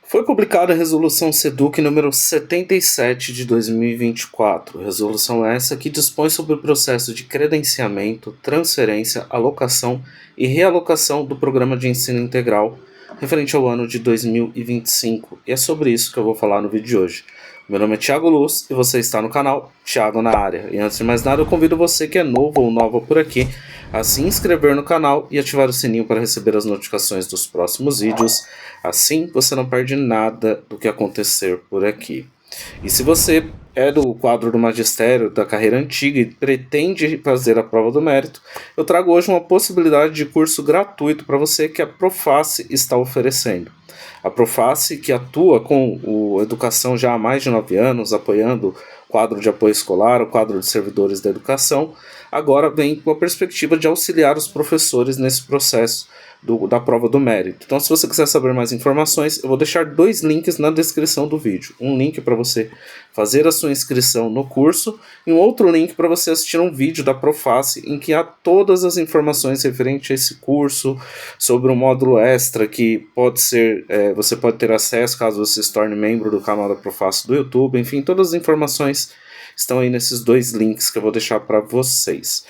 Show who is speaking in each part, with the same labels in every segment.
Speaker 1: Foi publicada a Resolução SEDUC número 77 de 2024, resolução essa que dispõe sobre o processo de credenciamento, transferência, alocação e realocação do Programa de Ensino Integral referente ao ano de 2025, e é sobre isso que eu vou falar no vídeo de hoje. Meu nome é Thiago Luz e você está no canal Thiago na Área. E antes de mais nada, eu convido você que é novo ou nova por aqui a se inscrever no canal e ativar o sininho para receber as notificações dos próximos vídeos. Assim você não perde nada do que acontecer por aqui. E se você é do quadro do magistério da carreira antiga e pretende fazer a prova do mérito, eu trago hoje uma possibilidade de curso gratuito para você que a Proface está oferecendo. A Proface, que atua com educação já há mais de 9 anos, apoiando o quadro de apoio escolar, o quadro de servidores da educação, agora vem com a perspectiva de auxiliar os professores nesse processo da prova do mérito. Então, se você quiser saber mais informações, eu vou deixar 2 links na descrição do vídeo. Um link para você fazer a sua inscrição no curso e um outro link para você assistir um vídeo da Proface em que há todas as informações referentes a esse curso, sobre um módulo extra que pode ser, você pode ter acesso caso você se torne membro do canal da Proface do YouTube. Enfim, todas as informações estão aí nesses 2 links que eu vou deixar para vocês.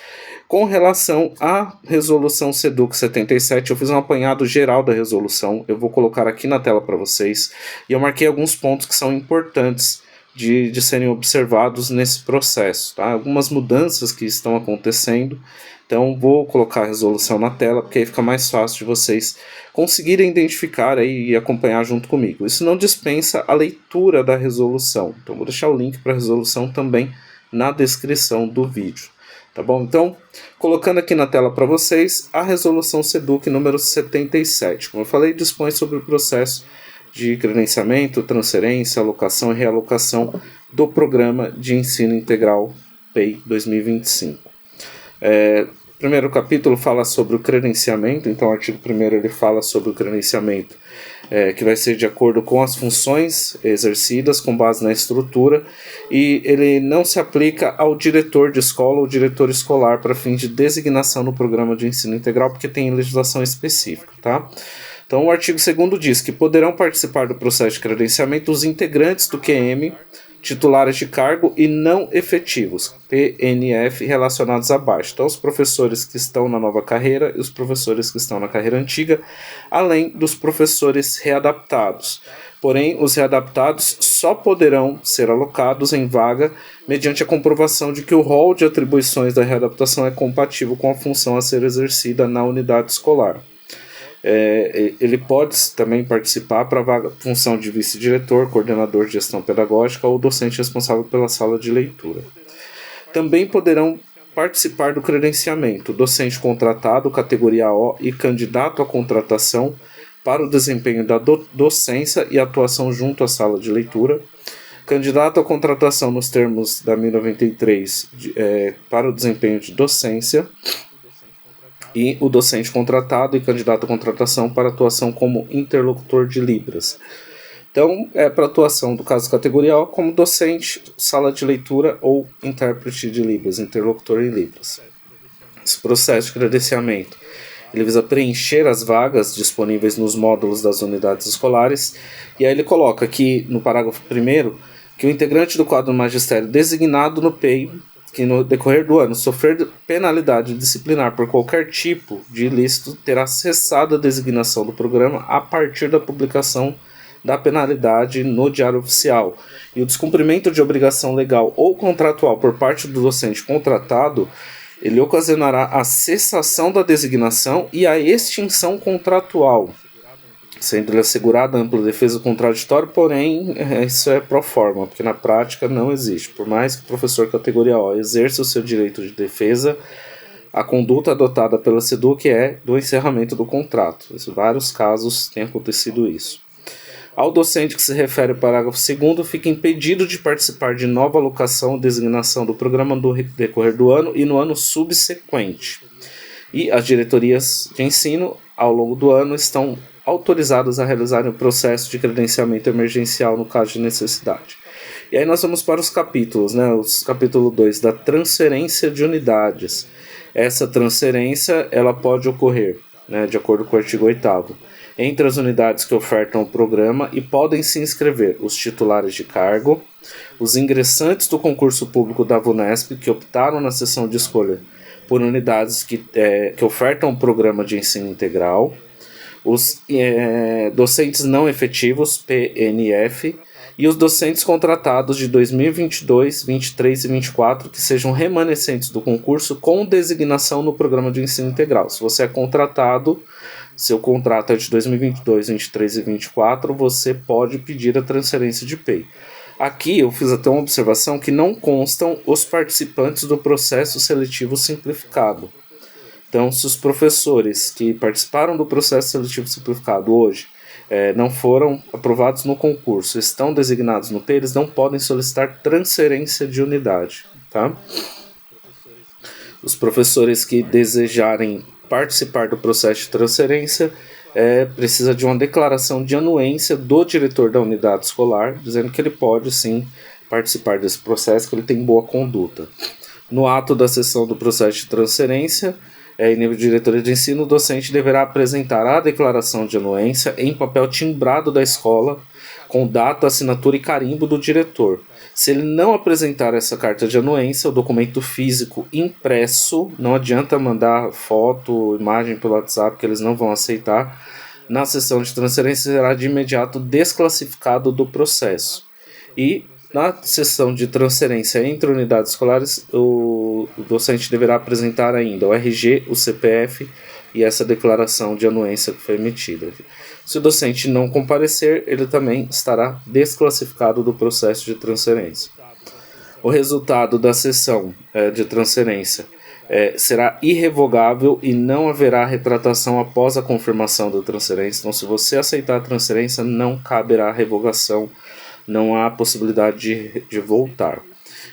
Speaker 1: Com relação à resolução SEDUC 77, eu fiz um apanhado geral da resolução, eu vou colocar aqui na tela para vocês, e eu marquei alguns pontos que são importantes de serem observados nesse processo, tá? Algumas mudanças que estão acontecendo, então vou colocar a resolução na tela, porque aí fica mais fácil de vocês conseguirem identificar aí e acompanhar junto comigo. Isso não dispensa a leitura da resolução, então vou deixar o link para a resolução também na descrição do vídeo. Tá bom? Então, colocando aqui na tela para vocês a resolução SEDUC número 77. Como eu falei, dispõe sobre o processo de credenciamento, transferência, alocação e realocação do Programa de Ensino Integral PEI 2025. O primeiro capítulo fala sobre o credenciamento, então o artigo 1º ele fala sobre o credenciamento, que vai ser de acordo com as funções exercidas com base na estrutura, e ele não se aplica ao diretor de escola ou diretor escolar para fim de designação no Programa de Ensino Integral, porque tem legislação específica, tá? Então o artigo 2º diz que poderão participar do processo de credenciamento os integrantes do QM, titulares de cargo e não efetivos, PNF, relacionados abaixo. Então, os professores que estão na nova carreira e os professores que estão na carreira antiga, além dos professores readaptados. Porém, os readaptados só poderão ser alocados em vaga mediante a comprovação de que o rol de atribuições da readaptação é compatível com a função a ser exercida na unidade escolar. Ele pode também participar para a função de vice-diretor, coordenador de gestão pedagógica ou docente responsável pela sala de leitura. Também poderão participar do credenciamento docente contratado, categoria O, e candidato à contratação para o desempenho da docência e atuação junto à sala de leitura, candidato à contratação nos termos da 1093 para o desempenho de docência, e o docente contratado e candidato à contratação para atuação como interlocutor de Libras. Então, para atuação do caso categoria O como docente, sala de leitura ou intérprete de Libras, interlocutor em Libras. Esse processo de credenciamento ele visa preencher as vagas disponíveis nos módulos das unidades escolares, e aí ele coloca aqui no parágrafo 1º que o integrante do quadro magistério designado no PEI que no decorrer do ano sofrer penalidade disciplinar por qualquer tipo de ilícito terá cessado a designação do programa a partir da publicação da penalidade no Diário Oficial. E o descumprimento de obrigação legal ou contratual por parte do docente contratado, ele ocasionará a cessação da designação e a extinção contratual, sendo-lhe assegurada ampla defesa contraditória, porém isso é pro forma, porque na prática não existe. Por mais que o professor categoria O exerça o seu direito de defesa, a conduta adotada pela SEDUC é do encerramento do contrato. Em vários casos tem acontecido isso. Ao docente que se refere ao parágrafo 2º, fica impedido de participar de nova alocação ou designação do programa no decorrer do ano e no ano subsequente. E as diretorias de ensino, ao longo do ano, estão autorizados a realizarem o processo de credenciamento emergencial no caso de necessidade. E aí nós vamos para os capítulos, né? O capítulo 2 da transferência de unidades. Essa transferência ela pode ocorrer, né, de acordo com o artigo 8º, entre as unidades que ofertam o programa e podem se inscrever os titulares de cargo, os ingressantes do concurso público da VUNESP que optaram na sessão de escolha por unidades que ofertam o programa de ensino integral, os docentes não efetivos, PNF, e os docentes contratados de 2022, 2023 e 2024 que sejam remanescentes do concurso com designação no programa de ensino integral. Se você é contratado, seu contrato é de 2022, 2023 e 2024, você pode pedir a transferência de PEI. Aqui eu fiz até uma observação que não constam os participantes do processo seletivo simplificado. Então, se os professores que participaram do processo seletivo simplificado hoje não foram aprovados no concurso, estão designados no PEI, eles não podem solicitar transferência de unidade. Tá? Os professores que desejarem participar do processo de transferência precisa de uma declaração de anuência do diretor da unidade escolar, dizendo que ele pode sim participar desse processo, que ele tem boa conduta. No ato da sessão do processo de transferência, em nível de diretoria de ensino, o docente deverá apresentar a declaração de anuência em papel timbrado da escola, com data, assinatura e carimbo do diretor. Se ele não apresentar essa carta de anuência, o documento físico impresso, não adianta mandar foto, imagem pelo WhatsApp, que eles não vão aceitar, na sessão de transferência será de imediato desclassificado do processo. E na sessão de transferência entre unidades escolares, o docente deverá apresentar ainda o RG, o CPF e essa declaração de anuência que foi emitida. Se o docente não comparecer, ele também estará desclassificado do processo de transferência. O resultado da sessão de transferência será irrevogável e não haverá retratação após a confirmação da transferência. Então, se você aceitar a transferência, não caberá revogação, não há possibilidade de voltar.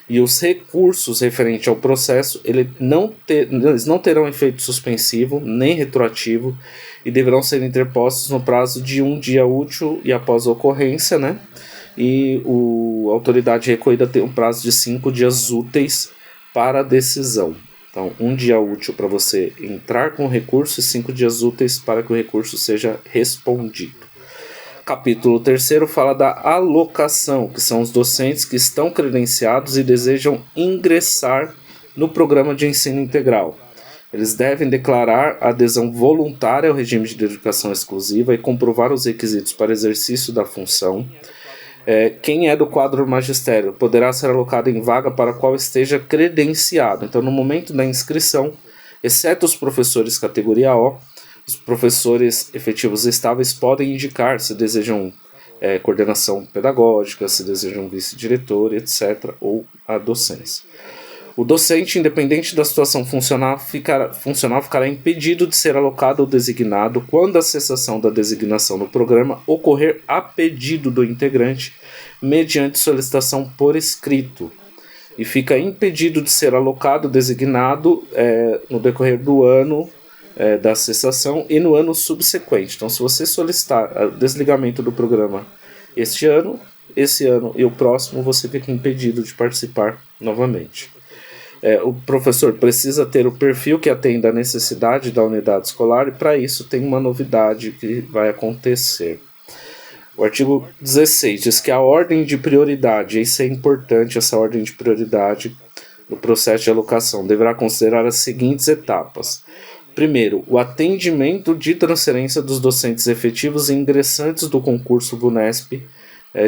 Speaker 1: E os recursos referentes ao processo, eles não terão efeito suspensivo nem retroativo e deverão ser interpostos no prazo de 1 dia útil e após a ocorrência, né? E a autoridade recorrida tem um prazo de 5 dias úteis para a decisão. Então, 1 dia útil para você entrar com o recurso e 5 dias úteis para que o recurso seja respondido. Capítulo 3º fala da alocação, que são os docentes que estão credenciados e desejam ingressar no programa de ensino integral. Eles devem declarar adesão voluntária ao regime de dedicação exclusiva e comprovar os requisitos para exercício da função. Quem é do quadro magistério poderá ser alocado em vaga para a qual esteja credenciado. Então, no momento da inscrição, exceto os professores categoria O, os professores efetivos estáveis podem indicar se desejam coordenação pedagógica, se desejam vice-diretor, etc., ou a docência. O docente, independente da situação funcional, ficará impedido de ser alocado ou designado quando a cessação da designação no programa ocorrer a pedido do integrante, mediante solicitação por escrito. E fica impedido de ser alocado ou designado no decorrer do ano da cessação e no ano subsequente. Então, se você solicitar o desligamento do programa esse ano e o próximo, você fica impedido de participar novamente. O professor precisa ter o perfil que atenda à necessidade da unidade escolar e, para isso, tem uma novidade que vai acontecer. O artigo 16 diz que a ordem de prioridade, isso é importante, essa ordem de prioridade no processo de alocação, deverá considerar as seguintes etapas. Primeiro, o atendimento de transferência dos docentes efetivos e ingressantes do concurso VUNESP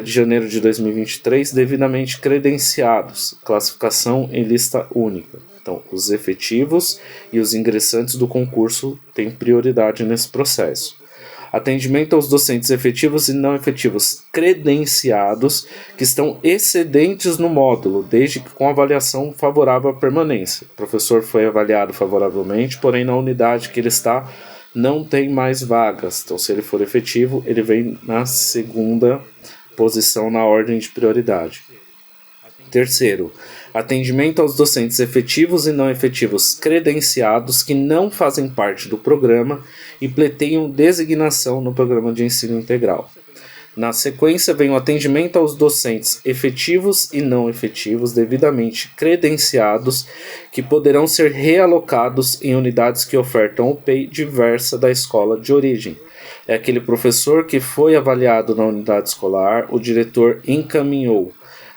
Speaker 1: de janeiro de 2023, devidamente credenciados, classificação em lista única. Então, os efetivos e os ingressantes do concurso têm prioridade nesse processo. Atendimento aos docentes efetivos e não efetivos credenciados que estão excedentes no módulo, desde que com avaliação favorável à permanência. O professor foi avaliado favoravelmente, porém na unidade que ele está não tem mais vagas. Então, se ele for efetivo, ele vem na segunda posição na ordem de prioridade. Terceiro, atendimento aos docentes efetivos e não efetivos credenciados que não fazem parte do programa e pleteiam designação no programa de ensino integral. Na sequência, vem o atendimento aos docentes efetivos e não efetivos devidamente credenciados que poderão ser realocados em unidades que ofertam o PEI diversa da escola de origem. É aquele professor que foi avaliado na unidade escolar, o diretor encaminhou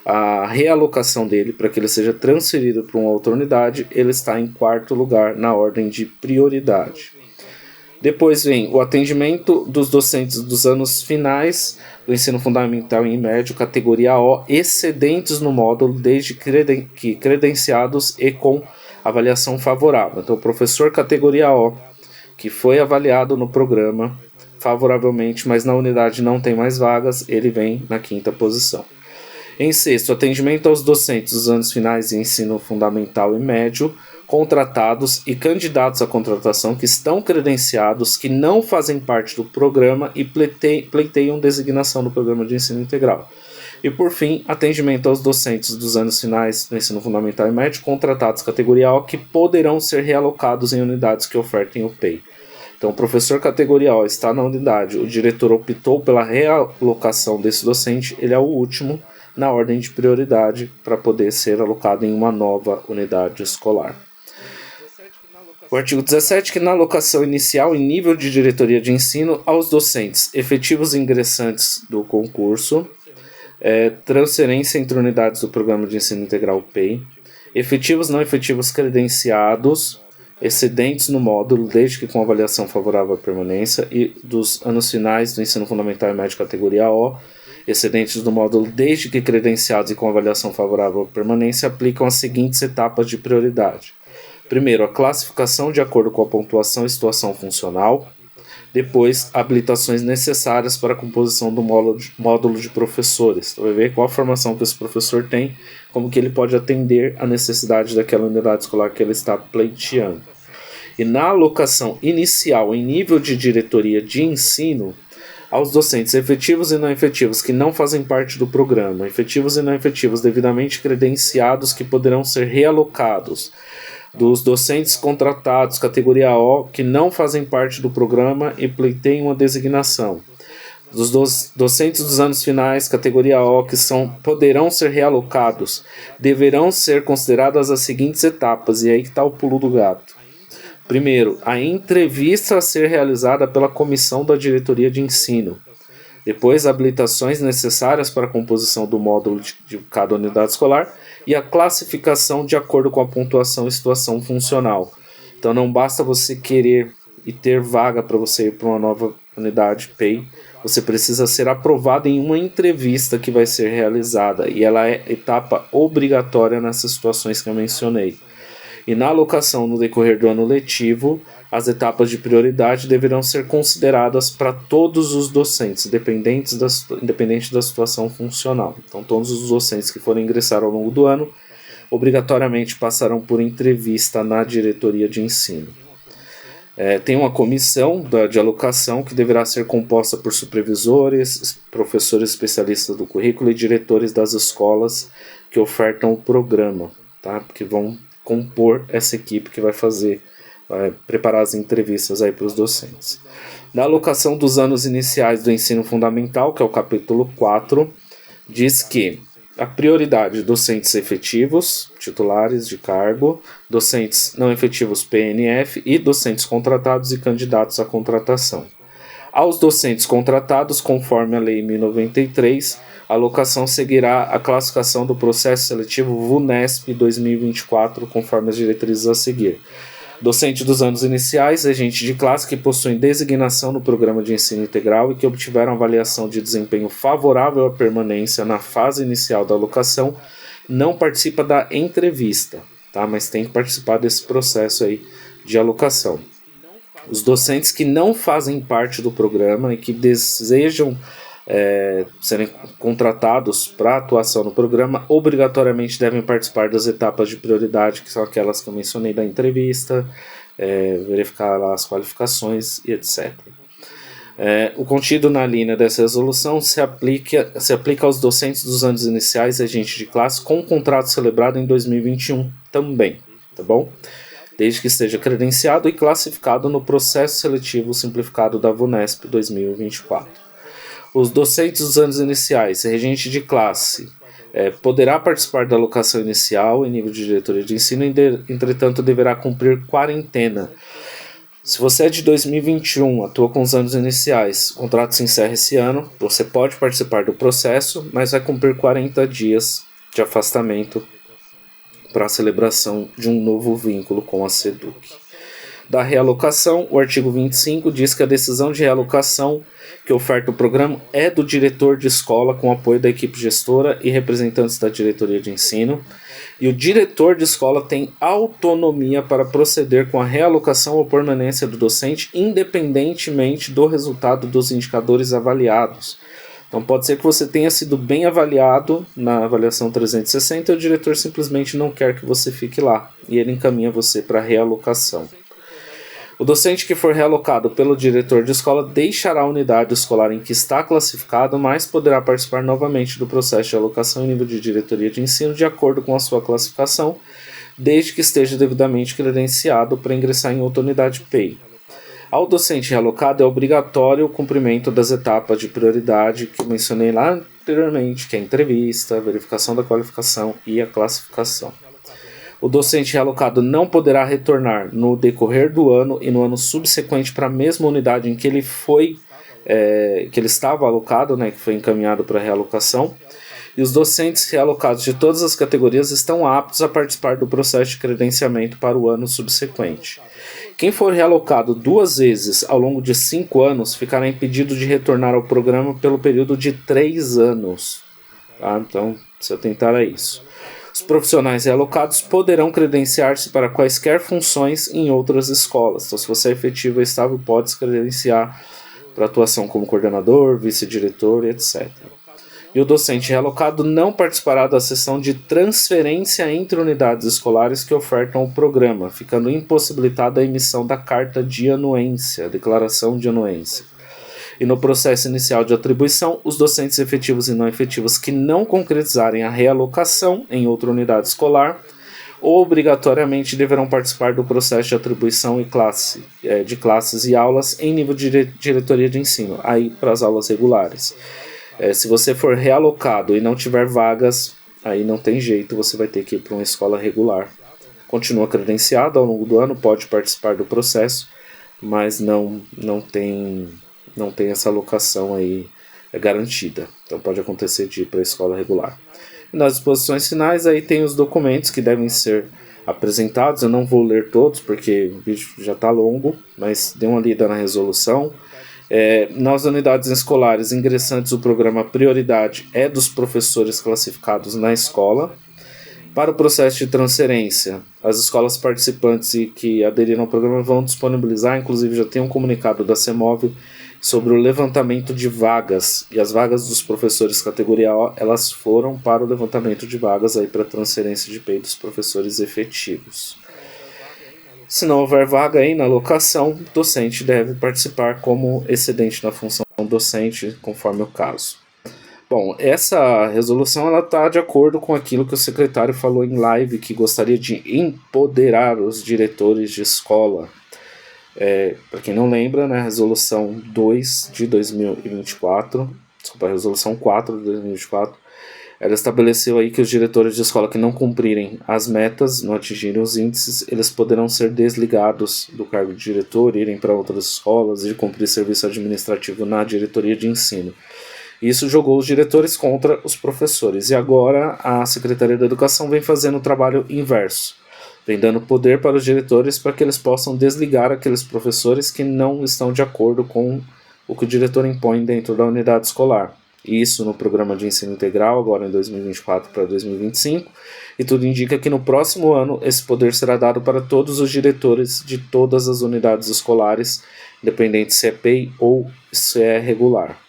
Speaker 1: a realocação dele para que ele seja transferido para uma outra unidade, ele está em quarto lugar na ordem de prioridade. Depois vem o atendimento dos docentes dos anos finais do ensino fundamental e médio, categoria O, excedentes no módulo, desde que credenciados e com avaliação favorável. Então, o professor categoria O, que foi avaliado no programa favoravelmente, mas na unidade não tem mais vagas, ele vem na quinta posição. Em sexto, atendimento aos docentes dos anos finais de ensino fundamental e médio, contratados e candidatos à contratação que estão credenciados, que não fazem parte do programa e pleiteiam designação do programa de ensino integral. E por fim, atendimento aos docentes dos anos finais do ensino fundamental e médio, contratados categoria O, que poderão ser realocados em unidades que ofertem o PEI. Então, o professor categoria O está na unidade, o diretor optou pela realocação desse docente, ele é o último na ordem de prioridade para poder ser alocado em uma nova unidade escolar. O artigo 17, que na alocação inicial em nível de diretoria de ensino aos docentes efetivos ingressantes do concurso, transferência entre unidades do programa de ensino integral PEI, efetivos não efetivos credenciados, excedentes no módulo, desde que com avaliação favorável à permanência, e dos anos finais do ensino fundamental e médio categoria O, excedentes do módulo, desde que credenciados e com avaliação favorável à permanência, aplicam as seguintes etapas de prioridade. Primeiro, a classificação de acordo com a pontuação e situação funcional. Depois, habilitações necessárias para a composição do módulo de professores. Então, vai ver qual a formação que esse professor tem, como que ele pode atender a necessidade daquela unidade escolar que ele está pleiteando. E na alocação inicial em nível de diretoria de ensino, aos docentes efetivos e não efetivos que não fazem parte do programa, efetivos e não efetivos devidamente credenciados que poderão ser realocados, dos docentes contratados categoria O que não fazem parte do programa e pleiteiam uma designação, dos docentes dos anos finais categoria O que poderão ser realocados, deverão ser consideradas as seguintes etapas, e aí que está o pulo do gato. Primeiro, a entrevista a ser realizada pela comissão da diretoria de ensino. Depois, habilitações necessárias para a composição do módulo de cada unidade escolar e a classificação de acordo com a pontuação e situação funcional. Então, não basta você querer e ter vaga para você ir para uma nova unidade PEI, você precisa ser aprovado em uma entrevista que vai ser realizada, e ela é etapa obrigatória nessas situações que eu mencionei. E na alocação no decorrer do ano letivo, as etapas de prioridade deverão ser consideradas para todos os docentes, independente da situação funcional. Então, todos os docentes que forem ingressar ao longo do ano, obrigatoriamente passarão por entrevista na diretoria de ensino. Tem uma comissão de alocação que deverá ser composta por supervisores, professores especialistas do currículo e diretores das escolas que ofertam o programa, tá? Que vão compor essa equipe que vai preparar as entrevistas aí para os docentes. Na alocação dos anos iniciais do ensino fundamental, que é o capítulo 4, diz que a prioridade docentes efetivos, titulares de cargo, docentes não efetivos PNF e docentes contratados e candidatos à contratação. Aos docentes contratados, conforme a Lei 1093, a alocação seguirá a classificação do processo seletivo VUNESP 2024, conforme as diretrizes a seguir. Docente dos anos iniciais, regente de classe que possuem designação no programa de ensino integral e que obtiveram avaliação de desempenho favorável à permanência na fase inicial da alocação, não participa da entrevista, tá? Mas tem que participar desse processo aí de alocação. Os docentes que não fazem parte do programa e que desejam serem contratados para atuação no programa, obrigatoriamente devem participar das etapas de prioridade, que são aquelas que eu mencionei da entrevista, verificar lá as qualificações e etc. O contido na linha dessa resolução se aplica aos docentes dos anos iniciais, regente de classe, com contrato celebrado em 2021 também, tá bom? Desde que esteja credenciado e classificado no processo seletivo simplificado da VUNESP 2024. Os docentes dos anos iniciais, regente de classe, poderá participar da alocação inicial em nível de diretoria de ensino, entretanto deverá cumprir quarentena Se você é de 2021, atua com os anos iniciais, o contrato se encerra esse ano, você pode participar do processo, mas vai cumprir 40 dias de afastamento para a celebração de um novo vínculo com a SEDUC. Da realocação, o artigo 25 diz que a decisão de realocação que oferta o programa é do diretor de escola com apoio da equipe gestora e representantes da diretoria de ensino, e o diretor de escola tem autonomia para proceder com a realocação ou permanência do docente, independentemente do resultado dos indicadores avaliados. Então pode ser que você tenha sido bem avaliado na avaliação 360 e o diretor simplesmente não quer que você fique lá, e ele encaminha você para a realocação. O docente que for realocado pelo diretor de escola deixará a unidade escolar em que está classificado, mas poderá participar novamente do processo de alocação em nível de diretoria de ensino de acordo com a sua classificação, desde que esteja devidamente credenciado para ingressar em outra unidade PEI. Ao docente realocado é obrigatório o cumprimento das etapas de prioridade que eu mencionei lá anteriormente, que é a entrevista, a verificação da qualificação e a classificação. O docente realocado não poderá retornar no decorrer do ano e no ano subsequente para a mesma unidade em que ele estava alocado, que foi encaminhado para a realocação. E os docentes realocados de todas as categorias estão aptos a participar do processo de credenciamento para o ano subsequente. Quem for realocado 2 vezes ao longo de 5 anos ficará impedido de retornar ao programa pelo período de 3 anos. Tá? Então, se atentar a isso. Os profissionais realocados poderão credenciar-se para quaisquer funções em outras escolas. Então, se você é efetivo e estável, pode se credenciar para atuação como coordenador, vice-diretor, etc. E o docente realocado não participará da sessão de transferência entre unidades escolares que ofertam o programa, ficando impossibilitada a emissão da carta de anuência, a declaração de anuência. E no processo inicial de atribuição, os docentes efetivos e não efetivos que não concretizarem a realocação em outra unidade escolar obrigatoriamente deverão participar do processo de atribuição de classes e aulas em nível de diretoria de ensino, aí para as aulas regulares. Se você for realocado e não tiver vagas, aí não tem jeito, você vai ter que ir para uma escola regular. Continua credenciado ao longo do ano, pode participar do processo, mas não tem essa alocação aí garantida. Então pode acontecer de ir para a escola regular. E nas disposições finais aí tem os documentos que devem ser apresentados. Eu não vou ler todos porque o vídeo já está longo, mas dê uma lida na resolução. Nas unidades escolares ingressantes, o programa prioridade é dos professores classificados na escola. Para o processo de transferência, as escolas participantes e que aderiram ao programa vão disponibilizar, inclusive já tem um comunicado da CEMOV sobre o levantamento de vagas, e as vagas dos professores categoria O, elas foram para o levantamento de vagas aí para transferência de PEI dos professores efetivos. Se não houver vaga aí na alocação, o docente deve participar como excedente na função docente, conforme o caso. Bom, essa resolução está de acordo com aquilo que o secretário falou em live, que gostaria de empoderar os diretores de escola. Para quem não lembra, né, a resolução 2 de 2024, desculpa, a resolução 4 de 2024, ela estabeleceu aí que os diretores de escola que não cumprirem as metas, não atingirem os índices, eles poderão ser desligados do cargo de diretor, irem para outras escolas e cumprir serviço administrativo na diretoria de ensino. Isso jogou os diretores contra os professores. E agora a Secretaria da Educação vem fazendo o trabalho inverso. Vem dando poder para os diretores para que eles possam desligar aqueles professores que não estão de acordo com o que o diretor impõe dentro da unidade escolar. Isso no programa de ensino integral, agora em 2024 para 2025. E tudo indica que no próximo ano esse poder será dado para todos os diretores de todas as unidades escolares, independente se é PEI ou se é regular.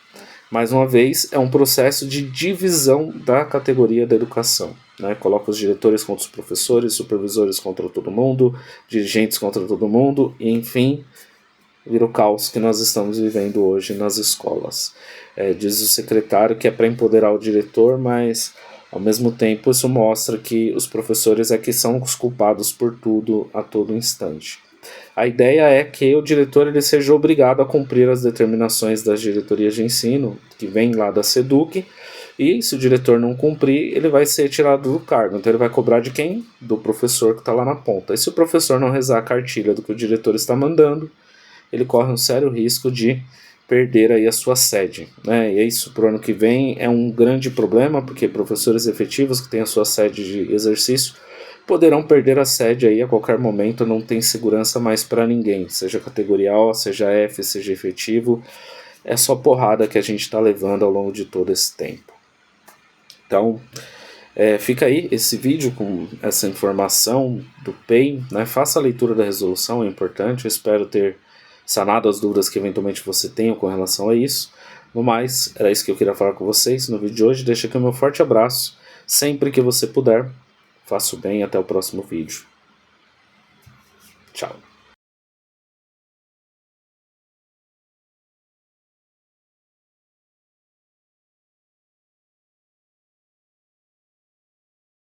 Speaker 1: Mais uma vez, é um processo de divisão da categoria da educação. Né? Coloca os diretores contra os professores, supervisores contra todo mundo, dirigentes contra todo mundo, e enfim, vira o caos que nós estamos vivendo hoje nas escolas. Diz o secretário que é para empoderar o diretor, mas ao mesmo tempo isso mostra que os professores é que são os culpados por tudo a todo instante. A ideia é que o diretor ele seja obrigado a cumprir as determinações das diretorias de ensino, que vem lá da SEDUC, e se o diretor não cumprir, ele vai ser tirado do cargo. Então ele vai cobrar de quem? Do professor que está lá na ponta. E se o professor não rezar a cartilha do que o diretor está mandando, ele corre um sério risco de perder aí a sua sede, né? E isso para o ano que vem é um grande problema, porque professores efetivos que têm a sua sede de exercício poderão perder a sede aí a qualquer momento, não tem segurança mais para ninguém, seja categoria O, seja F, seja efetivo, é só porrada que a gente está levando ao longo de todo esse tempo. Então, fica aí esse vídeo com essa informação do PEI, né? Faça a leitura da resolução, é importante, eu espero ter sanado as dúvidas que eventualmente você tenha com relação a isso. No mais, era isso que eu queria falar com vocês no vídeo de hoje. Deixa aqui o meu forte abraço, sempre que você puder. Faça o bem e até o próximo vídeo. Tchau.